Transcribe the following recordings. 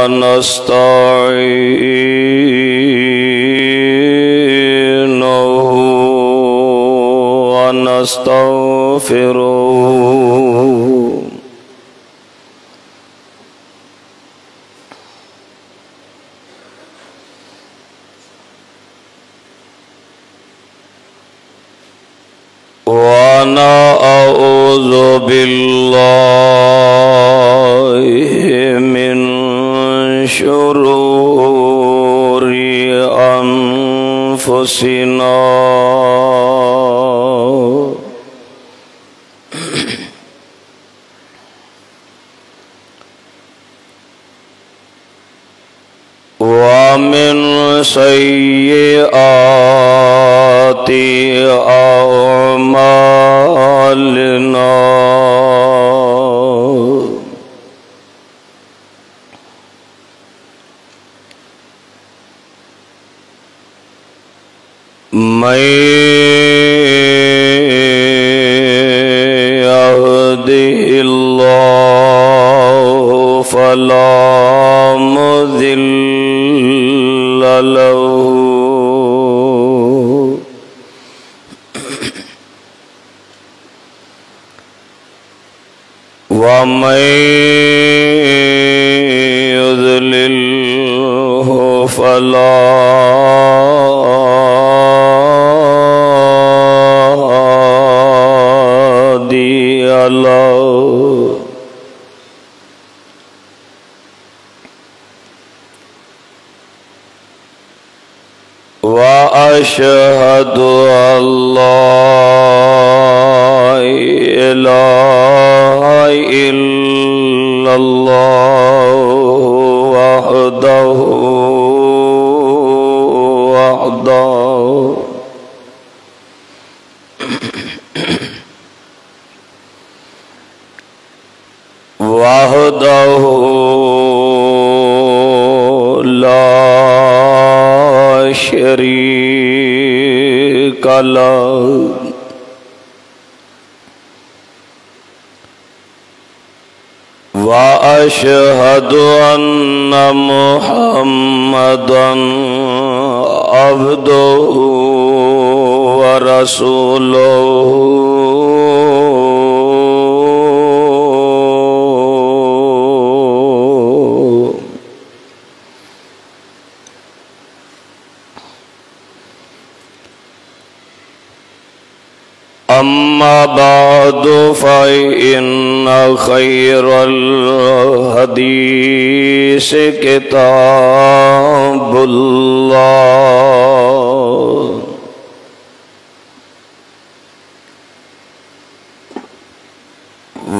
ونستعينه ونستغفره ونعوذ بالله من شرور أنفسنا ومن سيئات أعمالنا من يهده الله فلا مضل له ومن يضلله فلا هادي له وأشهد أن لا إله إلا الله وحده لا شريك له وأشهد أن محمدًا عبده ورسوله أما بعد فإن خير الحديث كتاب الله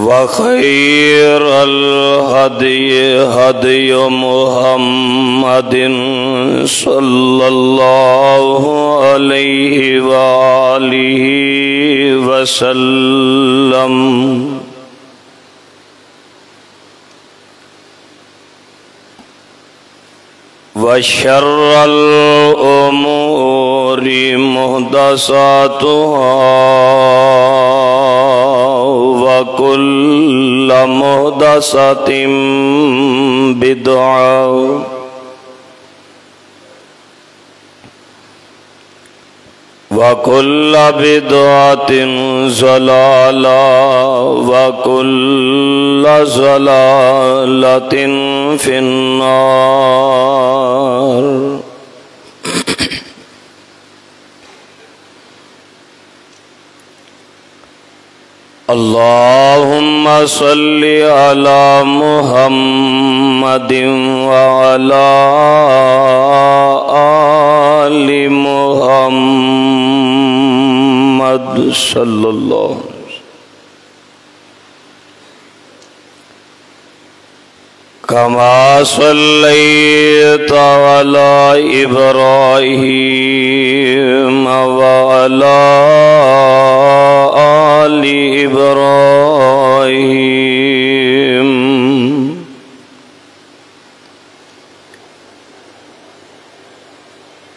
وخير الهدي هدي محمد صلى الله عليه وآله وسلم وشر الأمور محدثاتها وكل محدثة بدعة وكل بدعة ضلالة وكل ضلالة في النار. اللهم صل على محمد وعلى آل محمد صلی اللہ علیہ وسلم كما صليت على إبراهيم وعلى آل إبراهيم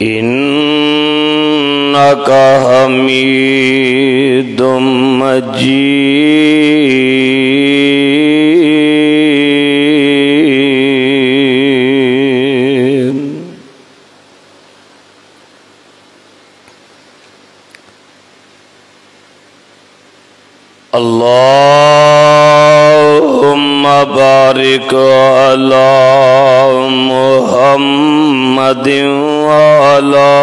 إنك حميد مجيد. اللهم بارك على محمد وعلى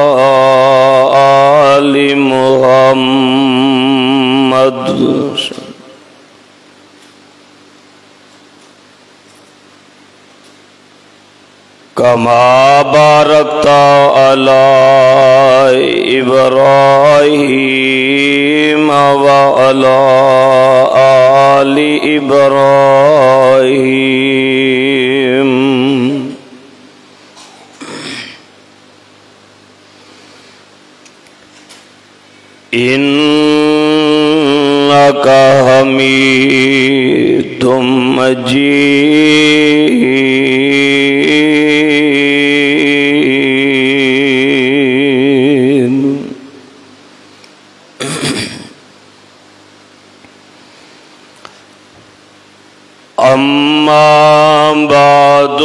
آل محمد كما باركت على إبراهيم وعلى آل إبراهيم إنك حميد مجيد. أما بعد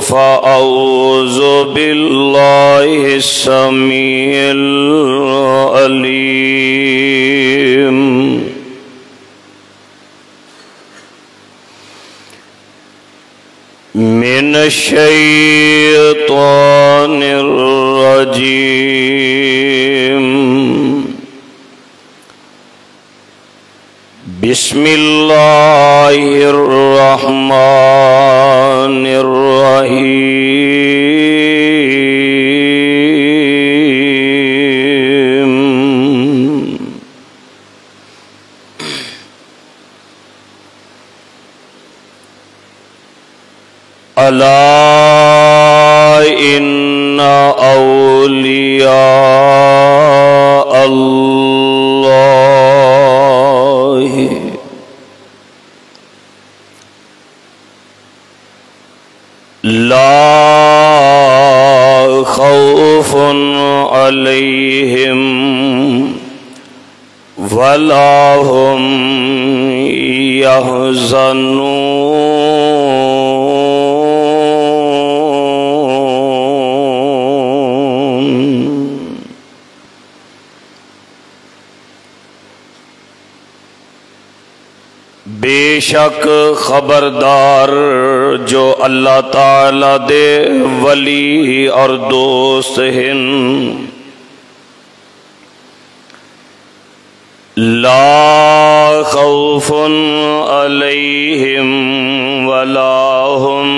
فأعوذ بالله السميع العليم من الشيطان الرجيم. بسم الله الرحمن الرحيم. ألا إن أولياء الله لا خوف عليهم ولا هم يحزنون. بے شک خبردار جو اللہ تعالی دے ولی اور دوست ہیں، لا خوف علیہم ولا هم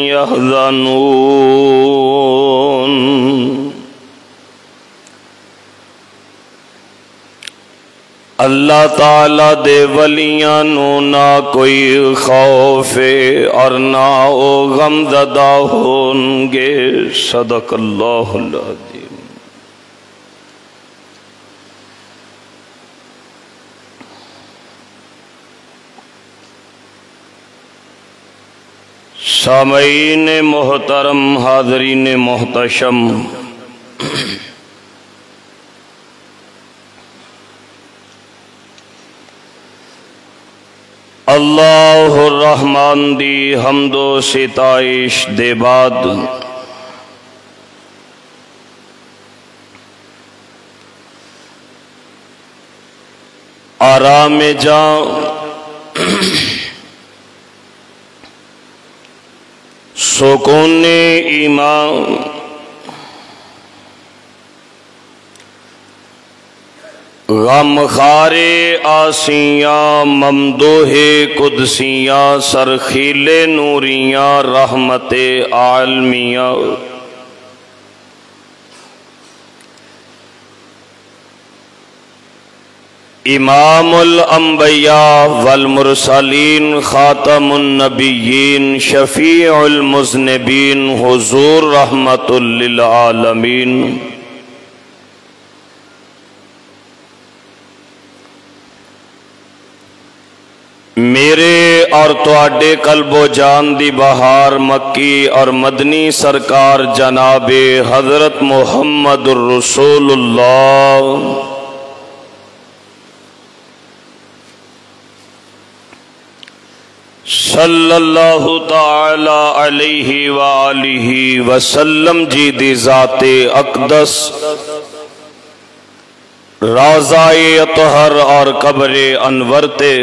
يحزنون. اللہ تعالی دے ولیاں نو نہ کوئی خوف اور نہ وہ غم زدہ ہوں گے. صدق اللہ العظیم. سامعین محترم، حاضرین محتشم، اللہ الرحمن دی حمد و ستائش دے بعد آرام جاں سکون ایمان غمخار آسیاں ممدوح قدسیاں سرخیل نوریاں رحمت عالمیاں امام الانبیاء والمرسلین خاتم النبیین شفیع المذنبین حضور رحمت للعالمین میرے اور تواڈے قلب و جان دی بہار مکی اور مدنی سرکار جناب حضرت محمد الرسول اللہ صلی اللہ تعالی علیہ وآلہ وسلم جی دی ذات اقدس روضہ اطہر اور قبر انور تے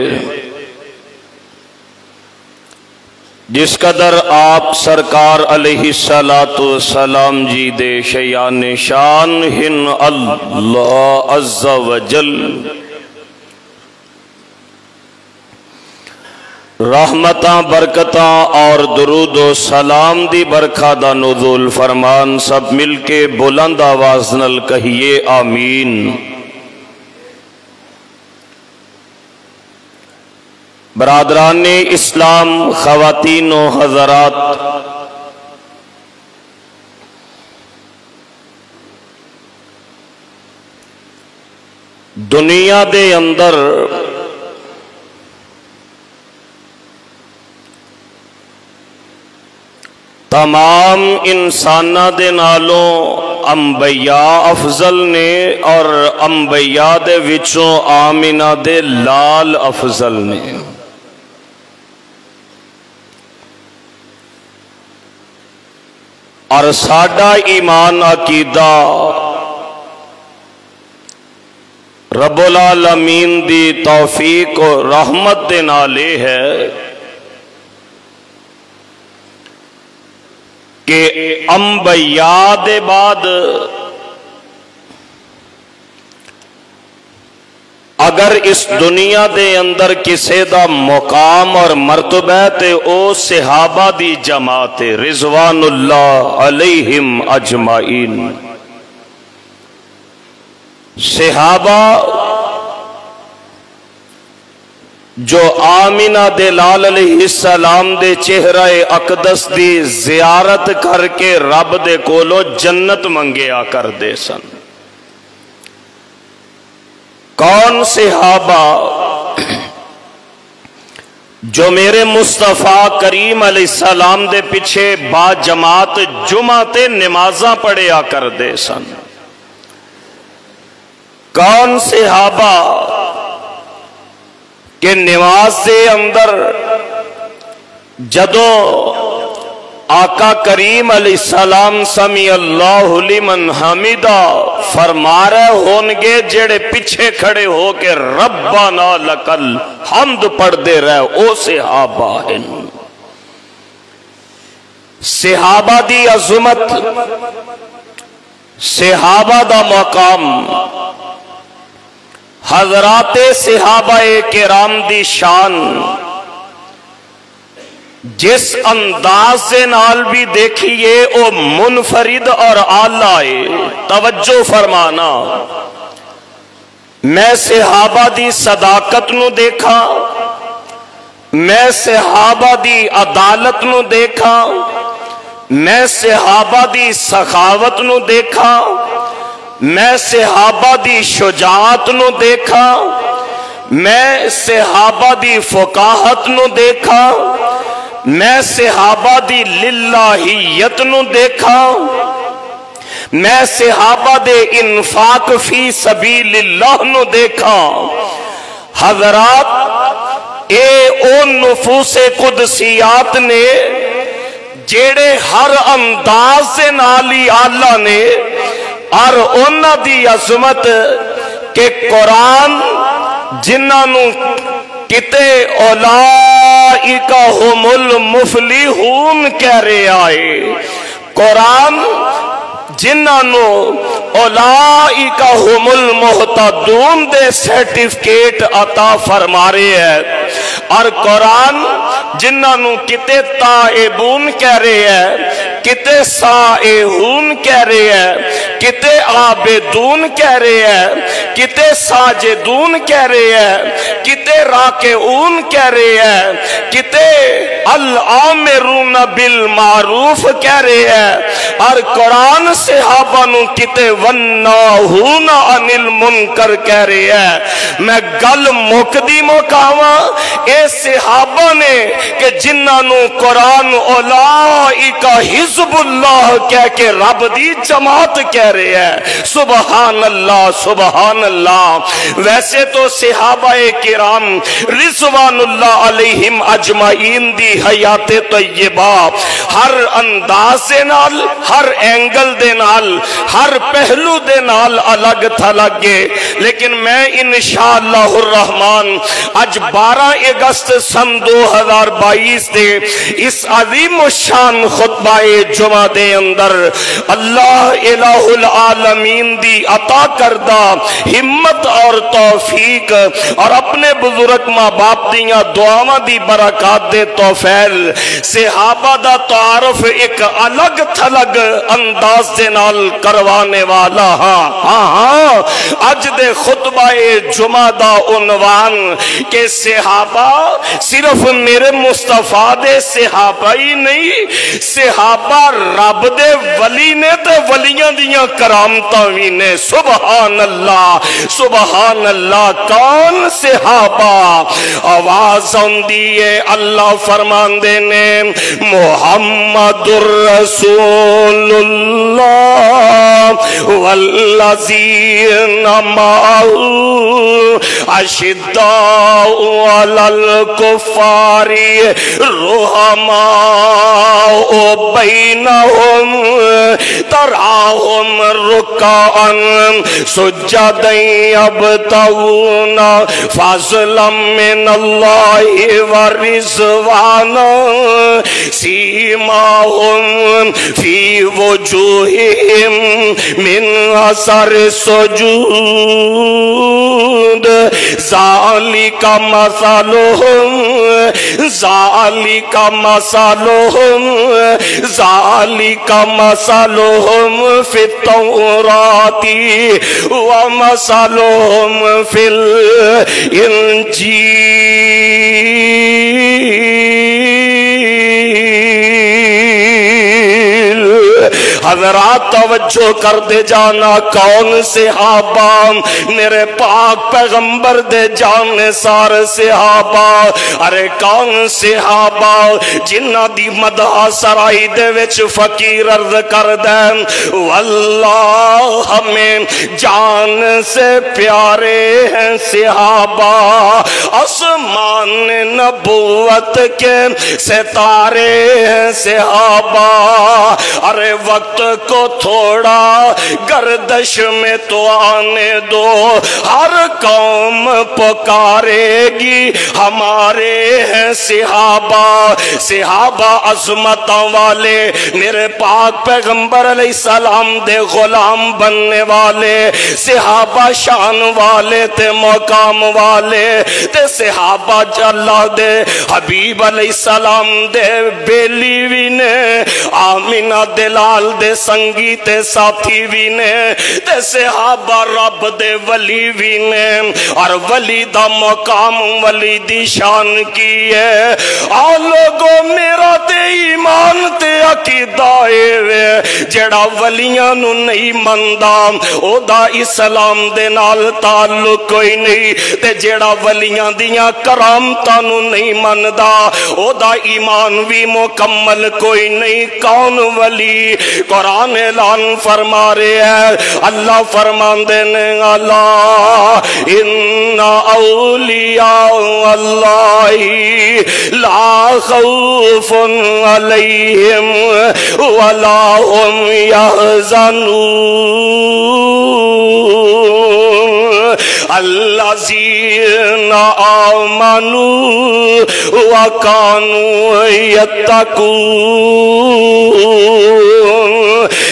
جس قدر آپ سرکار علیہ السلام جی دے شیان شان ہن اللہ عز و جل رحمتاں برکتاں اور درود و سلام دی برکھا دا نزول فرمان سب مل کے بلند آواز نال کہیے آمین۔ برادران اسلام، خواتین و حضرات، دنیا دے اندر تمام انساناں دے نالوں انبیاء افضل نے اور انبیاء دے وچوں آمنہ دے لال افضل نے۔ اور ساڈا ایمان عقیدہ رب العالمین دی توفیق و رحمت دے نالے ہے کہ انبیاء دے بعد اگر اس دنیا دے اندر کسے دا مقام اور مرتبہ تے او صحابہ دی جماعت رضوان اللہ علیہم اجمعین۔ صحابہ جو آمنہ دے لال علیہ السلام دے چہرہ اقدس دی زیارت کر کے رب دے کولو جنت منگیا کر دے سن۔ کون صحابہ جو میرے مصطفیٰ کریم علیہ السلام دے پیچھے با جماعت جمعہ تے نمازاں پڑھیا کر دے سن؟ کون صحابہ کہ نماز دے اندر جدو آقا کریم علیہ السلام سمی اللہ لمن حمیدہ فرما رہے ہونگے جڑے پیچھے کھڑے ہو کے ربنا لکل حمد پڑھ دے رہے او صحابہ ہیں۔ صحابہ دی عظمت، صحابہ دا مقام، حضرات صحابہ کرام دی شان جس انداز سے نال بھی دیکھیے او منفرد اور اعلی۔ توجہ فرمانا، میں صحابہ دی صداقت نو دیکھا، میں صحابہ دی عدالت نو دیکھا، میں صحابہ دی سخاوت نو دیکھا، میں صحابہ دی شجاعت نو دیکھا، میں صحابہ دی فقاہت نو دیکھا، میں صحابہ دی للہیت نو دیکھا، میں صحابہ دے انفاق فی سبیل اللہ نو دیکھا۔ حضرات اے او نفوس قدسیات نے جیڑے ہر انداز سے نالی آلہ نے اور انہ دی عظمت کہ قرآن جنہاں نو کتے اولائکا ہم المفلحون کہہ رہے آئے، قرآن جنہاں نو اولائکا ہم المہتدون دے سرٹیفکیٹ عطا فرما رہے ہیں، اور قرآن جنہاں نو کتے تائبون کہہ رہے ہیں، کتے سائحون کہہ رہے ہیں، کتے عابدون کہہ رہے ہیں، کتے ساجدون کہہ رہے ہیں، کتے راکعون کہہ رہے ہیں، کتے العامرون بالمعروف کہہ رہے ہیں، اور قرآن صحابہ نو کتے والناہون عن المنکر کہہ رہے ہیں۔ میں گل مکدی مکاواں اے صحابہ نے کہ جنہاں نو قرآن اولائکا حزب اللہ کہہ کے رب دی جماعت کہہ رہے ہیں۔ سبحان اللہ سبحان اللہ۔ ویسے تو صحابہ کرام رضوان اللہ علیہم اجمعین دی حیات طیبہ ہر انداز دے نال، ہر اینگل دے نال، ہر پہلو دے نال الگ تھلگ گئے، لیکن میں انشاءاللہ الرحمن اج 12 اگست سن 2022 دے اس عظیم الشان خطبہ جمعہ دے اندر اللہ الہ العالمین دی عطا کردہ ہمت اور توفیق اور اپنے بزرگ ماں باپ دیاں دعاواں دی برکات دے توفیل صحابہ دا تعارف ایک الگ تھلگ انداز دے نال کروانے والا ہاں اج دے خطبہ جمعہ دا عنوان کہ صحابہ صرف میرے مصطفیٰ دے صحابہ ہی نہیں، صحابہ رب دے ولی نے تے ولیاں دیاں کرامتاں وی نے۔ سبحان اللہ سبحان اللہ۔ کون صحابہ؟ آواز آندی ہے اللہ فرماندے نے محمد الرسول اللہ والذین معه اشداء علی الکفار رحماء بینہم تراہم رکعا سجدا یبتغون فضلا من اللہ ورضوانا سیماہم فی وجوہہم من اثر السجود ذالک مثلہم ذالک مثلہم ذالک مثلہم فی التوراۃ ومثلہم فی الانجیل۔ حضرات توجہ کر دے جانا، کون صحابہ؟ میرے پاک پیغمبر دے جانے سار صحابہ۔ ارے کون صحابہ جنہ دی مدح سرائی دے وچ فقیر عرض کر دیں واللہ ہمیں جان سے پیارے ہیں صحابہ، آسمان نبوت کے ستارے ہیں صحابہ۔ ارے وقت کو تھوڑا گردش میں تو آنے دو، ہر قوم پکارے گی ہمارے ہیں صحابہ۔ صحابہ عظمتوں والے، میرے پاک پیغمبر علیہ السلام دے غلام بننے والے، صحابہ شان والے تے مقام والے تے صحابہ اللہ دے حبیب علیہ السلام دے بیلی بھی نے، آمینہ دلال دے سنگی تے ساتھی بھی نے تے صحابہ رب دے ولی بھی نے۔ اور ولی دا مقام ولی دی شان کی ہے۔ آ لوگوں میرا تے ایمان تے عقیدہ ہے جڑا ولیاں نو نہیں مندا او دا اسلام دے نال تعلق کوئی نہیں، تے جڑا ولیاں دیاں کرامتاں نو نہیں مندا او دا ایمان بھی مکمل کوئی نہیں۔ کون ولی؟ قرآن اعلان فرما رہے ہیں، اللہ فرماندے نے اللہ ان اولیاء اللہ لا خوف علیہم ولا هم يحزنون الذین آمنوا وکانوا یتقون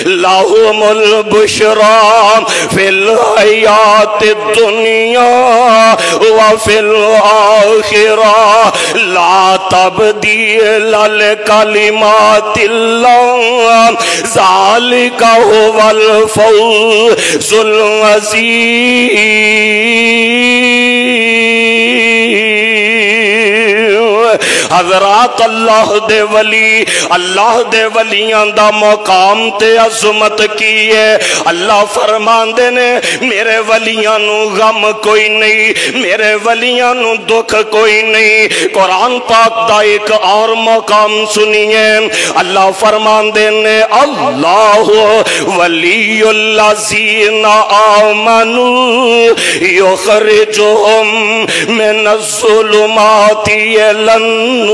لهم البشرى فی الحیات الدنیا وفی الآخرہ لا تبدیل لکلمات اللہ ذالک هو الفوز العظیم۔ حضرات اللہ دے ولی، اللہ دے ولیاں دا مقام تے عظمت کی ہے۔ اللہ فرماندے نے میرے ولیاں نو غم کوئی نہیں، میرے ولیاں نو دکھ کوئی نہیں۔ قرآن پاک دا ایک اور مقام سنیے، اللہ فرماندے نے اللہ ولی الذین آمنوا یخرجہم من الظلمات الی النور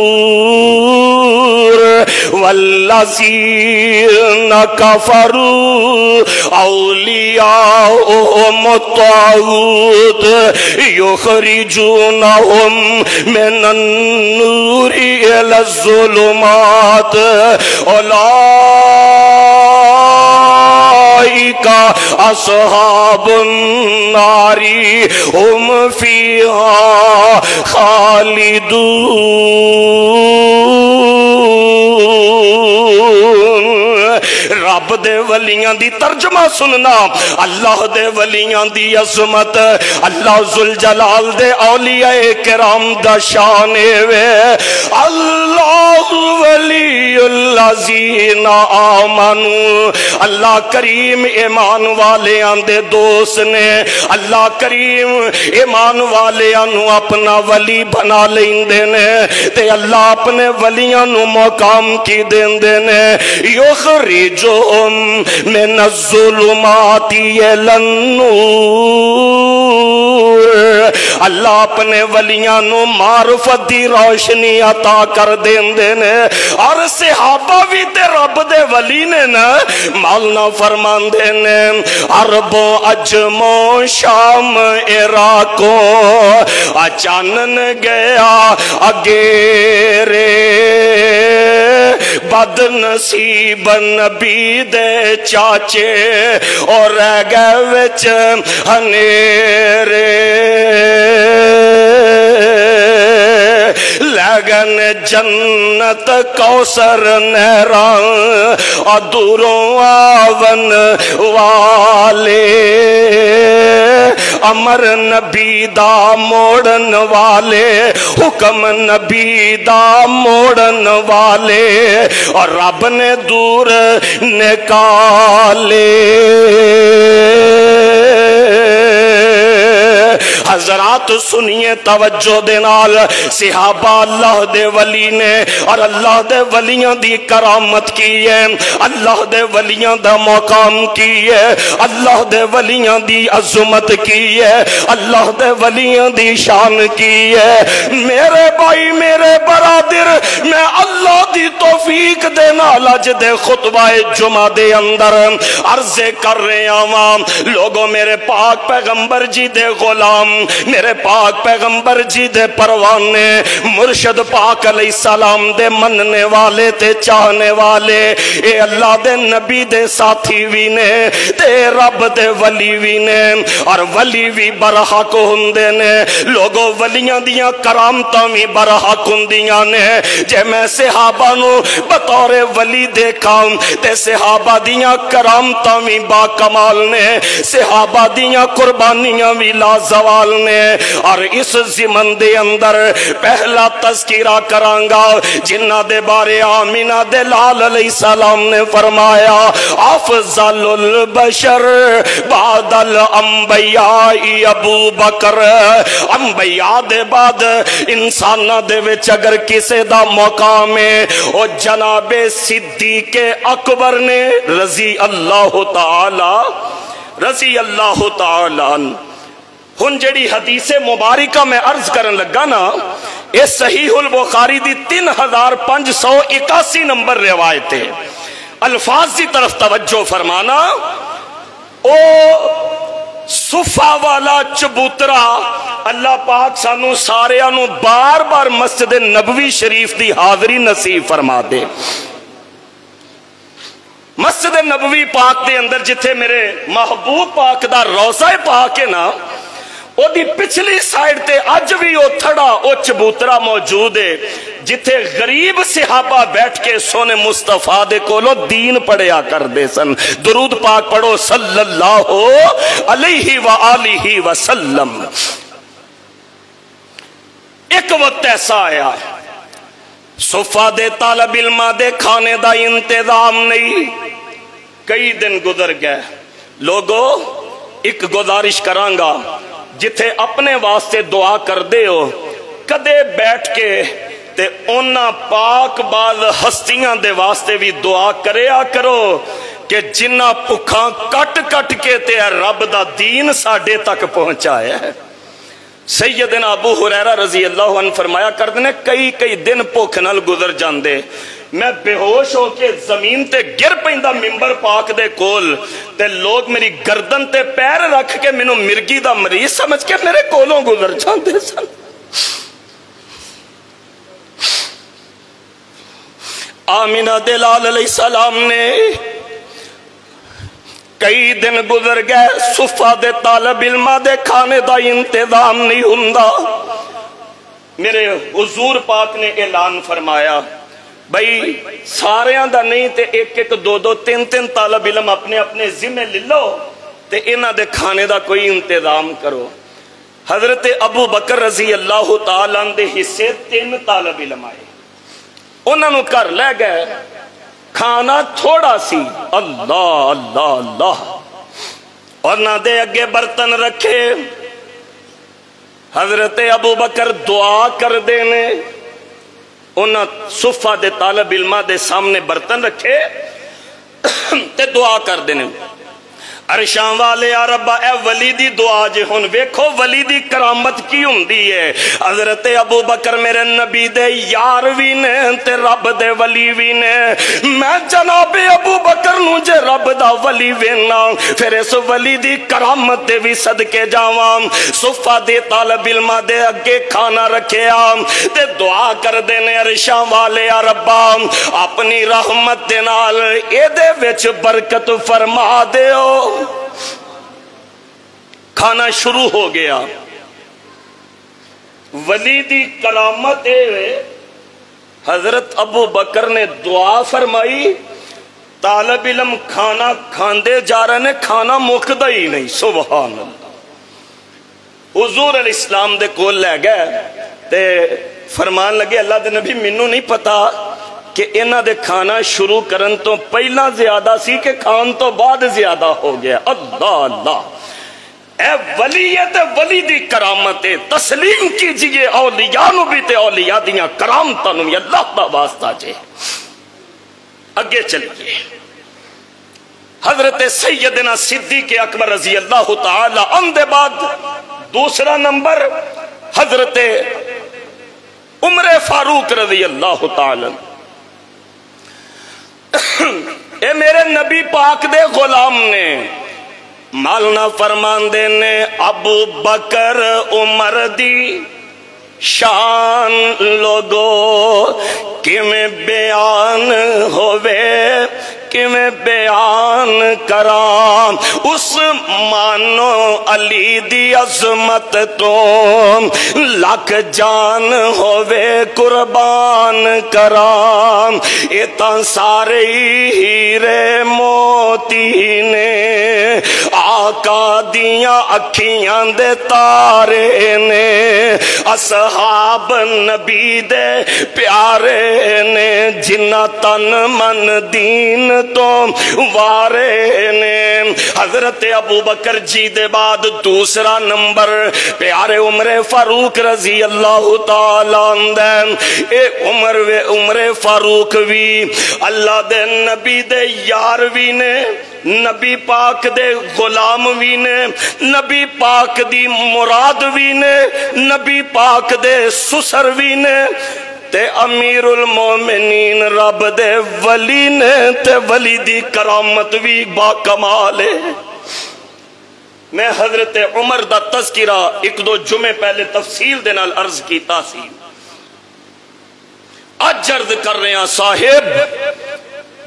والذین کفروا اولیاؤہم الطاغوت یخرجونہم من النور الی الظلمات اولئک اصحاب النار ہم فیہا خالدون۔ رب دے ولیاں دی ترجمہ سننا، اللہ دے ولیاں دی عظمت، اللہ ذوالجلال دے اولیاء کرام دا شان وے۔ اللہ ولی الذین آمنوا، اللہ کریم ایمان والیاں دے دوست نے، اللہ کریم ایمان والیاں نو اپنا ولی بنا لیندے نے، تے اللہ اپنے ولیاں نو مقام کی دیندے نے۔ یخرجہم من الظلمات الی النور، اللہ اپنے ولیاں نو معرفت دی روشنی عطا کر دیندے نے۔ اور صحابہ بھی تے رب دے ولی نے نا، مولانا فرماندے نے عرب و عجم و شام عراقوں اچانن گیا اگیرے، بد نصیب نبی دے چاچے اور رہ گئے وچ ہنیرے، لگن جنت کوثر نہراں دوروں آون والے، امر نبی دا موڑن والے، حکم نبی دا موڑن والے، اور رب نے دور نکالے۔ حضرات سنیے توجہ دے نال، صحابہ اللہ دے ولی نے اور اللہ دے ولیاں دی کرامت کی ہے، اللہ دے ولیاں دا مقام کی ہے، اللہ دے ولیاں دی عظمت کی ہے، اللہ دے ولیاں دی شان کی ہے۔ میرے بھائی میرے برادر، میں اللہ دی توفیق دے نال اج دے خطبہ جمعہ دے اندر عرض کر رہے آواں، لوگوں میرے پاک پیغمبر جی دے غلام، میرے پاک پیغمبر جی دے پروانے، مرشد پاک علیہ السلام دے مننے والے تے چاہنے والے، اے اللہ دے نبی دے ساتھی بھی نے تے رب دے ولی بھی نے، اور ولی بھی برحق ہوندے نے۔ لوگوں ولیاں دیاں کرامتاں بھی برحق ہوندیاں نے۔ جے میں صحابہ نو بطور ولی دیکھاں تے صحابہ دیاں کرامتاں بھی با کمال نے، صحابہ دیاں قربانیاں بھی لازوال نے۔ اور اس زمن دے اندر پہلا تذکرہ کرانگا جنہ دے بارے آمینہ دے لال علیہ السلام نے فرمایا، افضل البشر بعد الانبیاء ابو بکر۔ انبیاء دے بعد انسانہ دے وچ اگر کسے دا مقام ہے او جناب صدیق اکبر نے رضی اللہ تعالی ہن جڑی حدیث مبارکہ میں عرض کرن لگا نا، اس صحیح البخاری دی 3581 نمبر روایت ہے۔ الفاظ دی طرف توجہ فرمانا، او صفہ والا چبوترا اللہ پاک سانو ساریانو بار بار مسجد نبوی شریف دی حاضری نصیب فرما دے۔ مسجد نبوی پاک دے اندر جتھے میرے محبوب پاک دا روضہ پاک ہے نا، او دی پچھلی سائیڈ تے اج بھی او تھڑا او چبوترا موجود ہے جتھے غریب صحابہ بیٹھ کے سونے مصطفیٰ دے کولو دین پڑھیا کر دے سن۔ درود پاک پڑھو صلی اللہ علیہ وآلہ وسلم۔ ایک وقت ایسا آیا صفا دے طالب علماں دے کھانے دا انتظام نہیں. کئی دن گزر گئے. لوگو ایک گزارش کرانگا، جتھے اپنے واسطے دعا کر دے ہو کدے بیٹھ کے تے اونا پاک باز ہستیاں دے واسطے بھی دعا کریا کرو کہ جنہ پکھاں کٹ کٹ کے تے رب دا دین ساڑھے تک پہنچائے. سیدنا ابو ہریرہ رضی اللہ عنہ فرمایا کردے نے کئی دن بھوک نال گزر جاندے، میں بے ہوش ہو کے زمین تے گر پیندا ممبر پاک دے کول تے لوگ میری گردن تے پیر رکھ کے مینوں مرگی دا مریض سمجھ کے میرے کولوں گزر جاندے سن. آمینہ دے لال علیہ السلام نے کئی دن گزر گئے، صفا دے طالب علماء دے کھانے دا انتظام نہیں ہوندا. میرے حضور پاک نے اعلان فرمایا بھئی ساریاں دا نہیں تے ایک دو تین طالب علم اپنے اپنے ذمہ لے لو تے انہاں دے کھانے دا کوئی انتظام کرو. حضرت ابو بکر رضی اللہ تعالیٰ دے حصے 3 طالب علم آئے، انہاں نو کر لے گئے، کھانا تھوڑا سی. اللہ اللہ اللہ. اور نہ دے اگے برتن رکھے. حضرت ابو بکر دعا کر دینے، انہاں صفا دے طالب علماء دے سامنے برتن رکھے تے دعا کر دینے. عرشاں والے یا ربا اے ولی دی دعا جے ہن ویکھو ولی دی کرامت کی ہوندی ہے. حضرت ابو بکر میرے نبی دے یار وی نے تے رب دے ولی وی نے. میں جناب ابو بکر نو جے رب دا ولی وینا پھر اس ولی دی کرامت دے وی صدقے جاواں. صفا دے طالب علماء دے اگے کھانا رکھیا تے دعا کر دینے عرشاں والے یا ربا اپنی رحمت دے نال اے دے وچ برکت فرما دیو. کھانا شروع ہو گیا. ولی دی کرامت حضرت ابو بکر نے دعا فرمائی، طالب علم کھانا کھاندے جا رہے نے، کھانا مکدا ہی نہیں. سبحان اللہ. حضور علیہ السلام دے کول لے گئے تے فرمان لگے اللہ دے نبی مینوں نہیں پتا کہ انہاں دے کھانا شروع کرن تو پہلا زیادہ سی کہ کھان تو بعد زیادہ ہو گیا. اللہ اللہ. اے ولیت ولی دی کرامت تسلیم کیجئے اولیاء نو بھی تے اولیاء دیاں کرامتاں نو بھی اللہ دا واسطہ جے. اگے چلیے. حضرت سیدنا صدیق اکبر رضی اللہ تعالی عنہ دے بعد دوسرا نمبر حضرت عمر فاروق رضی اللہ تعالی. اے میرے نبی پاک دے غلام نے مالنا فرمان دینے ابو بکر عمر دی شان لوگو کیویں بیان ہوئے کیویں بیان کرام. عثمانو علی دی عظمت تو لکھ جان ہوئے قربان کرام. ایتاں سارے ہیرے موتی نے آقا دیاں اکھیاں دے تارے نے اصحاب نبی دے پیارے نے جنہ تن من دین تو وارے نے. حضرت ابو بکر جی دے بعد دوسرا نمبر پیارے عمر فاروق رضی اللہ تعالیٰ عنہ. اے عمر فاروق وی اللہ دے نبی دے یار وی نے، نبی پاک دے غلام وی نے، نبی پاک دی مراد وی نے، نبی پاک دے سسر وی نے تے امیر المومنین رب دے ولی نے تے ولی دی کرامت بھی با کمال ہے. میں حضرت عمر دا تذکرہ ایک دو جمعے پہلے تفصیل دے نال عرض کیتا سی. اج عرض کر رہے ہیں صاحب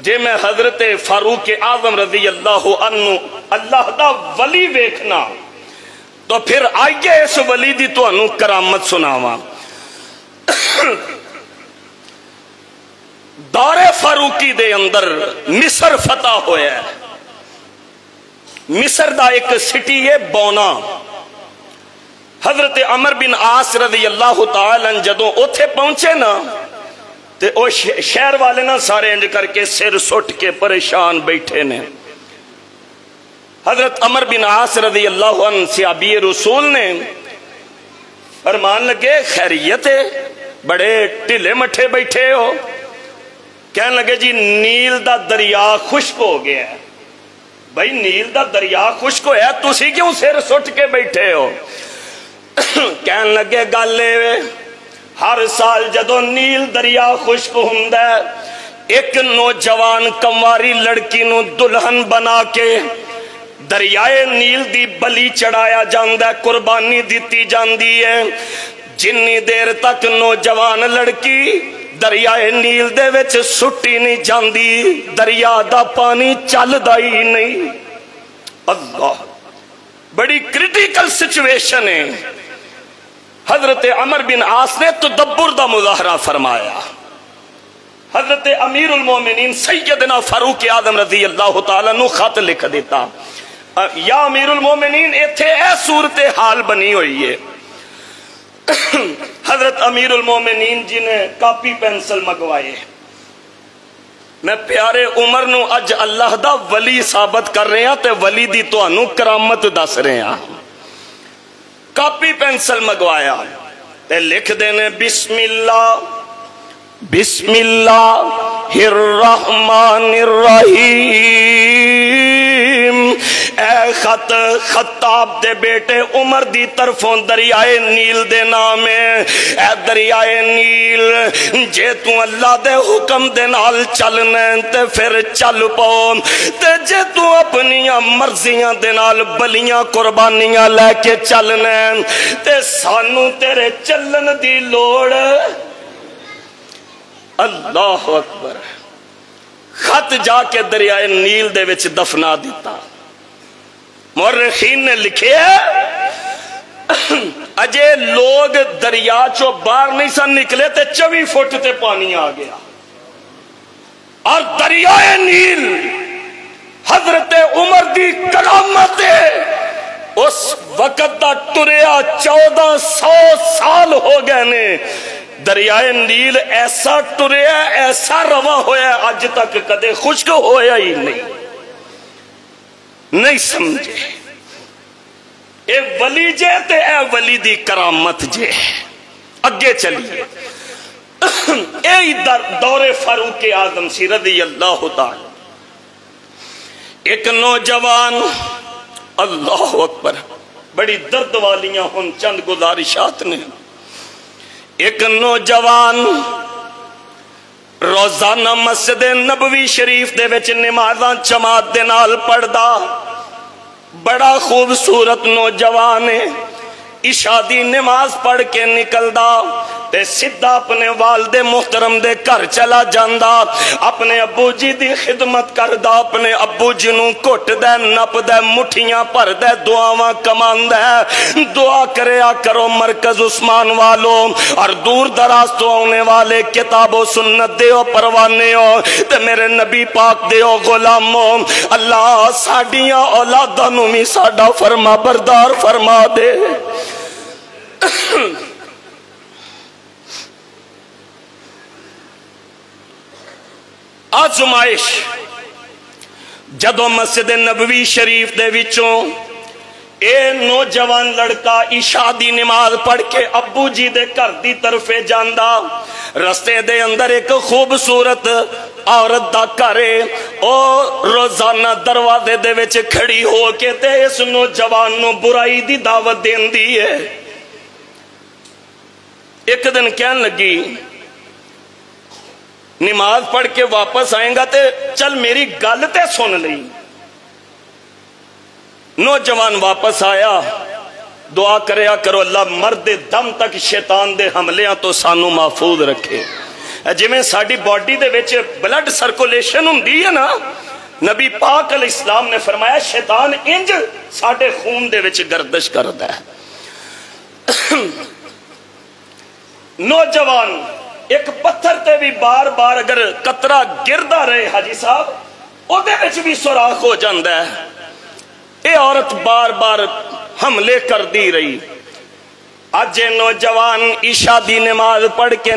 جے میں حضرت فاروق اعظم رضی اللہ عنہ اللہ دا ولی ویکھنا تو پھر آئیے اس ولی دی تو انہوں کرامت سناواں. دور فاروقی دے اندر مصر فتح ہویا ہے. مصر دا ایک سٹی ہے بونا. حضرت عمر بن عاص رضی اللہ تعالیٰ جدوں اوتھے پہنچے نا تے او شہر والے نا سارے انج کر کے سر سٹ کے پریشان بیٹھے نے۔ حضرت عمر بن عاص رضی اللہ عنہ صحابی رسول نے فرمان لگے خیریت ہے، بڑے ٹھلے مٹھے بیٹھے ہو؟ کہنے لگے جی نیل دا دریا خشک ہو گیا ہے۔ بھائی نیل دا دریا خشک ہویا ہے، تسی کیوں سر سٹ کے بیٹھے ہو؟ کہنے لگے گل اے ہر سال جدو نیل دریا خشک ہوندا ہے ایک نوجوان کنواری لڑکی نو دلہن بنا کے دریائے نیل دی بلی چڑھایا جاندا ہے، قربانی دیتی جاندی ہے۔ جنی دیر تک نوجوان لڑکی دریائے نیل دے وچ سٹی نہیں جاندی دریا دا پانی چلدا ہی نہیں۔ اللہ، بڑی کریٹیکل سچویشن ہے۔ حضرت عمر بن عاص نے تدبر دا مظاہرہ فرمایا۔ حضرت امیر المومنین سیدنا فاروق اعظم رضی اللہ تعالیٰ نو خط لکھ دیتا، یا امیر المومنین ایتھے اے صورتحال بنی ہوئی ہے۔ حضرت امیر المومنین جی نے کاپی پینسل منگوائے، میں پیارے عمر نو اج اللہ دا ولی ثابت کر رہے ہیں تے ولی دی تانوں کرامت دس رہے ہیں۔ کاپی پینسل منگوایا تے لکھ دینے بسم اللہ بسم اللہ الرحمن الرحیم، اے خط خطاب دے بیٹے عمر دی طرفوں دریائے نیل دے نام ہے۔ اے دریائے نیل جے تو اللہ دے حکم دے نال چلنے تے پھر چل پاؤ، تے جے تو اپنی مرضیاں دے نال بلیاں قربانیاں لے کے چلنے تے سانو تیرے چلن دی لوڑ۔ اللہ اکبر۔ خط جا کے دریائے نیل دے وچ دفنا دیتا۔ مورخین نے لکھے اجے لوگ دریا چو باہر نہیں سن نکلے تے 24 فٹ تے پانی آ گیا، اور دریائے نیل حضرت عمر دی کرامت اس وقت دا ٹریا 1400 سال ہو گئے نے۔ دریائے نیل ایسا ٹریا ایسا روا ہویا اج تک کدے خشک ہویا ہی نہیں سمجھے۔ اے ولی جے تے اے ولی دی کرامت جے۔ اگے چلیے، اے دور فاروق اعظم سی رضی اللہ تعالی۔ ایک نوجوان، اللہ اکبر، بڑی درد والیاں ہن چند گزارشات نے۔ ایک نوجوان روزانہ مسجد نبوی شریف دے وچ نمازاں جماعت دے نال پڑھدا، بڑا خوبصورت نوجوان ہے۔ عشاء دی نماز پڑھ کے نکلدا تے سدھا اپنے والد محترم دے گھر چلا جاندا، اپنے ابو جی دی خدمت کردا، اپنے ابو جی نوں گھٹ دے نپ دے مٹھیاں بھر دے دعاواں کماندا ہے۔ دعا کریا کرو مرکز عثمان والوں اور دور دراز تو آنے والے کتاب و سنت دیو پروانے ہو تے میرے نبی پاک دیو غلاموں، اللہ ساڈیاں اولاداں نوں وی ساڈا فرما بردار فرما دے۔ آزمائش جدو مسجد نبوی شریف دے وچوں اے نوجوان لڑکا عشاء دی نماز پڑھ کے ابو جی دے گھر دی طرفے جاندا، رستے دے اندر ایک خوبصورت عورت دا گھر ہے، او روزانہ دروازے دے وچ کھڑی ہو کے تے اس نوجوان نو برائی دی دعوت دیندی ہے۔ ایک دن کہن لگی نماز پڑھ کے واپس آئیں گا تے چل میری گل تے سن لئی۔ نوجوان واپس آیا، دعا کریا کرو اللہ مرد دم تک شیطان دے حملیاں تو سانو محفوظ رکھے۔ جی میں ساڑی باڈی دے ویچے بلڈ سرکولیشن ہوں دی ہے نا، نبی پاک علیہ السلام نے فرمایا شیطان انج ساڑے خون دے ویچے گردش کرتا ہے۔ نوجوان ایک پتھر تے بھی بار بار اگر قطرہ گردہ رہے حاجی صاحب او دے وچ بھی سوراخ ہو جاندہ ہے۔ اے عورت بار بار حملے کر دی رہی۔ آج نوجوان عشاء دی نماز پڑھ کے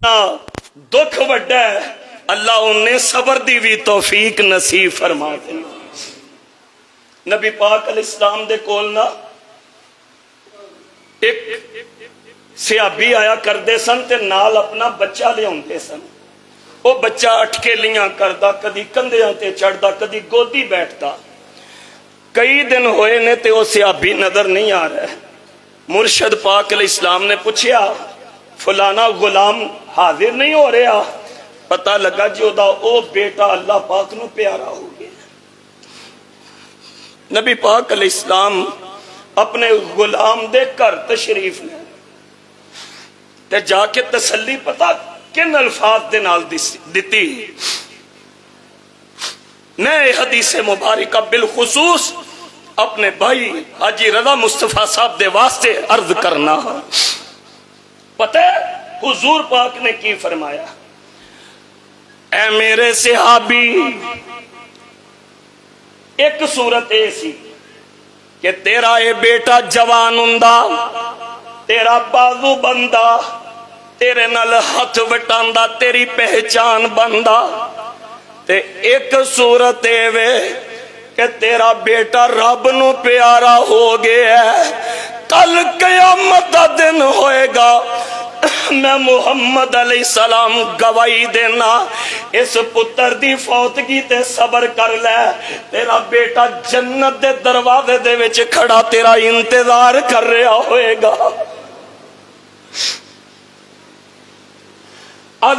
دکھ وڈا ہے اللہ انہیں صبر دی بھی توفیق نصیب فرما دے۔ نبی پاک علیہ السلام دے کولنا ایک صحابی آیا کردے سن تے نال اپنا بچہ لے ہوندے سن۔ وہ بچہ اٹکیلیاں کردا، کدی کندھیاں تے چڑھدا، کدی گودی بیٹھتا۔ کئی دن ہوئے نے تے وہ صحابی نظر نہیں آ رہا ہے۔ مرشد پاک علیہ السلام نے پوچھیا فلانا غلام حاضر نہیں ہو رہا؟ پتہ لگا جو دا او بیٹا اللہ پاک نو پیارا ہو گیا۔ نبی پاک علیہ السلام اپنے غلام دے کر تشریف لے تے جا کے تسلی پتا کن الفاظ دے نال دیتی۔ میں حدیث مبارکہ بالخصوص اپنے بھائی حاجی رضا مصطفیٰ صاحب دے واسطے عرض کرنا۔ پتہ ہے حضور پاک نے کی فرمایا؟ اے میرے صحابی، ایک صورت ایسی کہ تیرا اے بیٹا جوان ہوندا، تیرا بازو بندہ، تیرے نال ہاتھ وٹاندا، تیری پہچان بندا، تے ایک صورت اے وے کہ تیرا بیٹا رب نو پیارا ہو گیا ہے۔ کل قیامت دا دن ہوئے گا، میں محمد علیہ السلام گواہی دینا، اس پتر دی فوتگی تے صبر کر لے، تیرا بیٹا جنت دے دروازے دے وچ کھڑا تیرا انتظار کر رہا ہوئے گا۔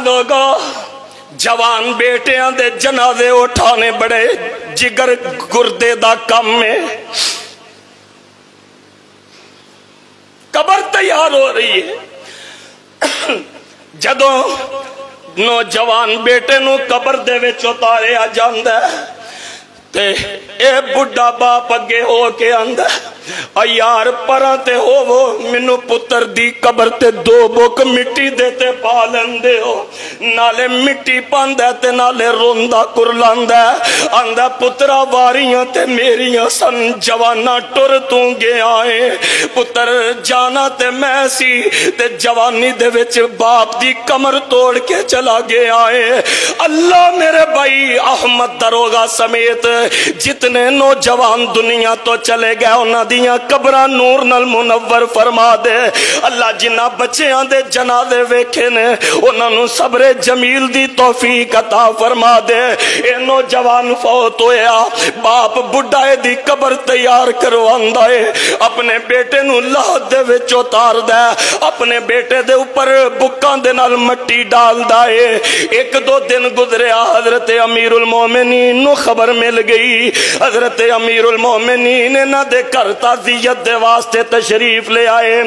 لوگو جوان بیٹیاں دے جنازے اٹھانے بڑے جگر گردے دا کم میں، قبر تیار ہو رہی ہے۔ جدوں نوجوان بیٹے نو قبر دے وچ اتاریا جاندا ہے تے اے بڑھا باپ اگے ہو کے آندا ہے یار پراں تے ہوو، مینوں پتر دی قبر تے دو بک مٹی دیتے پا لیندے ہو۔ نالے مٹی پاندا تے نالے روندا کرلاندا ہے، آندا پترا واریاں تے میریاں سن، جوانا ٹر توں گیا ہے، پتر جانا تے میں سی تے جوانی دے وچ باپ دی کمر توڑ کے چلا گیا ہے۔ اللہ میرے بھائی احمد دروگا سمیت جتنے نوجوان دنیا تو چلے گئے انہاں دیاں قبراں نور نال منور فرما دے۔ اللہ جنہ بچیاں دے جنازے ویکھے نے انہاں نو صبر جمیل دی توفیق عطا فرما دے۔ اے نوجوان فوت ہویا، باپ بڈھائے دی قبر تیار کرواندا ہے، اپنے بیٹے نو لحد دے وچ اتار دے، اپنے بیٹے دے اوپر بکاں دے نال مٹی ڈالدا ہے۔ ایک دو دن گزریا، حضرت امیر المومنین نو خبر مل گئی، حضرت امیر المومنین نہ دے گھر تعزیت دے واسطے تشریف لے آئے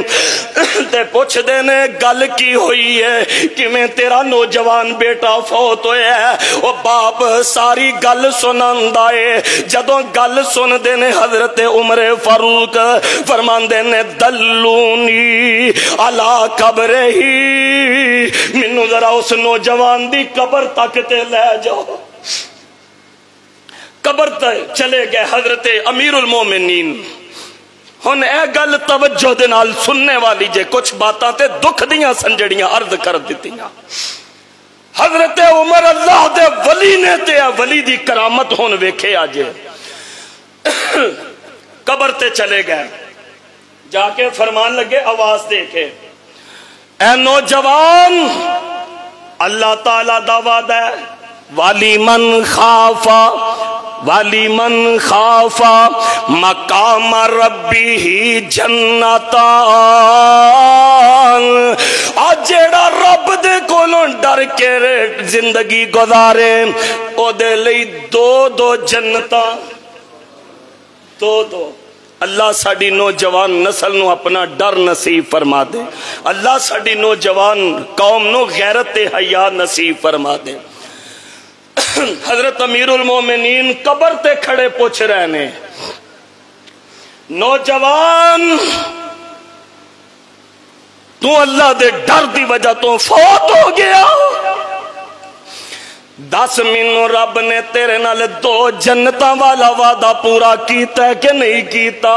تے پوچھ دینے گل کی ہوئی ہے کہ میں تیرا نوجوان بیٹا فوت ہویا ہے۔ وہ باپ ساری گل سناندا ہے۔ جدوں گل سن دینے حضرت عمر فاروق فرماندے نے دلونی علی قبر ہی، مینوں ذرا اس نوجوان دی قبر تک تے لے جاؤ۔ قبر تے چلے گئے حضرت امیر المومنین۔ ہن اے گل توجہ دے نال سننے والی جے، کچھ باتاں تے دکھ دیاں سنجڑیاں عرض کر دتیاں۔ حضرت عمر اللہ دے ولی نے تے ولی دی کرامت ہن ویکھے آجے۔ قبر تے چلے گئے، جا کے فرمان لگے، آواز دے کے اے نوجوان، اللہ تعالیٰ دا وعدہ ہے والی من خافا مقام ربی ہی جنتان، آج جیڑا رب دے کولوں ڈر کے زندگی گزارے او دے لئی دو جنتاں، دو اللہ ساڑی نوجوان نسل نو اپنا ڈر نصیب فرما دے، اللہ ساڑی نوجوان قوم نو غیرت حیا نصیب فرما دے۔ حضرت امیر المومنین قبر تے کھڑے پوچھ رہے نے، نوجوان تو اللہ دے ڈر دی وجہ تو فوت ہو گیا، دس مینوں رب نے تیرے نال دو جنتاں والا وعدہ پورا کیتا ہے کہ نہیں کیتا؟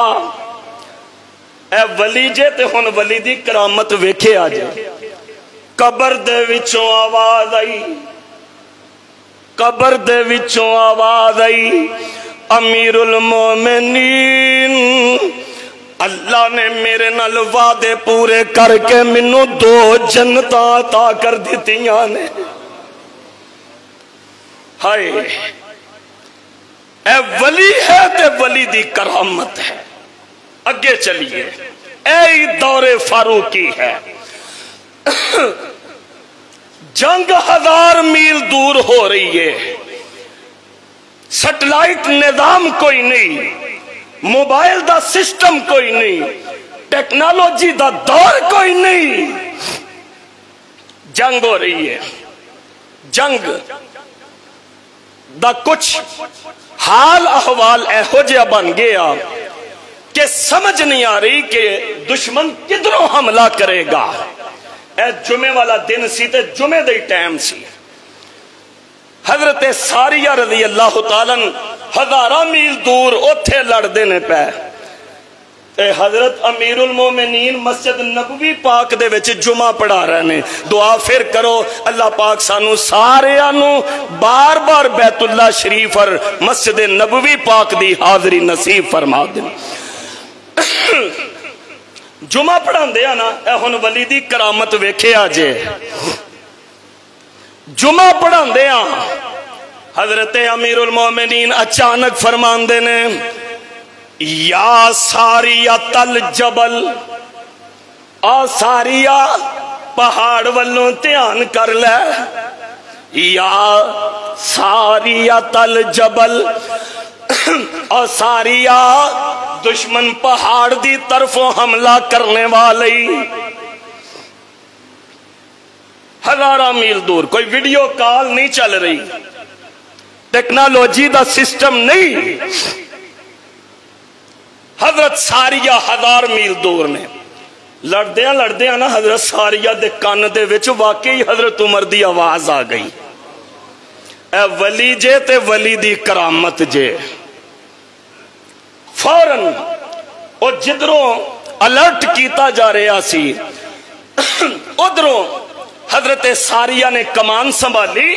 اے ولی جے تے ہن ولی دی کرامت ویکھے آ جائے۔ قبر دے وچوں آواز آئی، قبر دے وچوں آواز آئی، امیر المومنین اللہ نے میرے نال وعدے پورے کر کے منو 2 جنتاں عطا کر دیتیاں نے۔ ہائے اے ولی ہے تے ولی دی کرامت ہے۔ اگے چلیے، اے دور فاروقی ہے، جنگ 1000 میل دور ہو رہی ہے، سیٹلائٹ نظام کوئی نہیں، موبائل دا سسٹم کوئی نہیں، ٹیکنالوجی دا دور کوئی نہیں، جنگ ہو رہی ہے۔ جنگ دا کچھ حال احوال ایہو جہا بن گیا کہ سمجھ نہیں آ رہی کہ دشمن کدھروں حملہ کرے گا۔ اے جمعے والا دن سی تے جمعے دے ٹائم سی، حضرت ساریہ رضی اللہ تعالیٰ 1000 میل دور اتھے لڑ دینے پہ تے حضرت امیر المومنین مسجد نبوی پاک دے وچ جمعہ پڑھا رہے ہیں۔ دعا پھر کرو اللہ پاک سانو سارے آنو بار بار بیت اللہ شریف اور مسجد نبوی پاک دی حاضری نصیب فرما دیں۔ جمعہ پڑھان دیا نا، اے ہن ولی دی کرامت ویکھے آجے۔ جمعہ پڑھان دیا حضرت امیر المومنین اچانک فرمان دینے، یا ساریت الجبل، آ ساریہ پہاڑ والوں تیان کر لے، یا ساریت الجبل، آ ساریہ دشمن پہاڑ دی طرفوں حملہ کرنے والی۔ 1000 میل دور، کوئی ویڈیو کال نہیں چل رہی، ٹیکنالوجی دا سسٹم نہیں، حضرت ساریہ 1000 میل دور نے لڑدیاں نا حضرت ساریہ دے کان دے وچ واقعی حضرت عمر دی آواز آ گئی، اے ولی جے تے ولی دی کرامت جے۔ فوراً او جدروں الرٹ کیتا جا رہا سی، ادھروں حضرت ساریہ نے کمان سنبھالی،